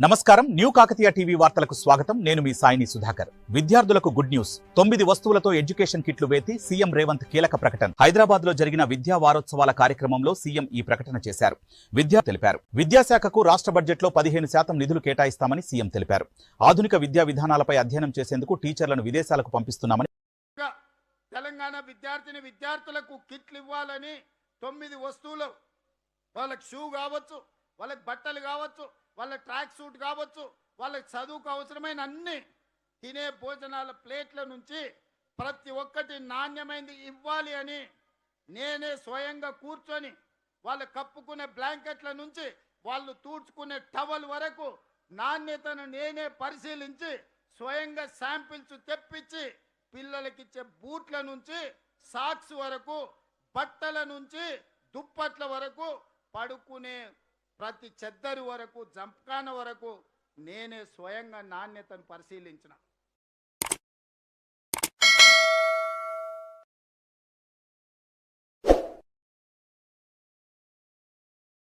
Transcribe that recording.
నమస్కారం. New Kakatiya TV వార్తలకు స్వాగతం. నేను మీ సాయిని సుధాకర్. విద్యార్థులకు గుడ్ న్యూస్. 9 వస్తువులతో ఎడ్యుకేషన్ కిట్లు వేతి సీఎం రేవంత్ కీలక ప్రకటన. హైదరాబాద్ లో జరిగిన విద్యా వారోత్సవాల కార్యక్రమంలో సీఎం ఈ ప్రకటన చేశారు. తెలిపారు. విద్యాశాఖకు రాష్ట్ర బడ్జెట్ లో 15% నిధులు కేటాయిస్తామని సీఎం తెలిపారు. ఆధునిక విద్యా విధానాలపై అధ్యయనం చేసేందుకు టీచర్లను విదేశాలకు పంపిస్తున్నామని. తెలంగాణ విద్యార్థులకు కిట్లు ఇవ్వాలని 9 వస్తువులు, వాళ్ళకి షూ కావచ్చు, వాళ్ళకి బట్టలు కావచ్చు, వాళ్ళ ట్రాక్ సూట్ కావచ్చు, వాళ్ళకి చదువుకు అవసరమైన అన్ని తినే భోజనాల ప్లేట్ల నుంచి ప్రతి ఒక్కటి నాణ్యమైనది ఇవ్వాలి అని నేనే స్వయంగా కూర్చొని వాళ్ళు కప్పుకునే బ్లాంకెట్ల నుంచి వాళ్ళు తూడ్చుకునే టవల్ వరకు నాణ్యతను నేనే పరిశీలించి స్వయంగా శాంపిల్స్ తెప్పించి పిల్లలకిచ్చే బూట్ల నుంచి సాక్స్ వరకు, బట్టల నుంచి దుప్పట్ల వరకు, పడుకునే ప్రతి చెద్దరి వరకు, జంకాన వరకు నేనే స్వయంగా నాణ్యతను పరిశీలించిన.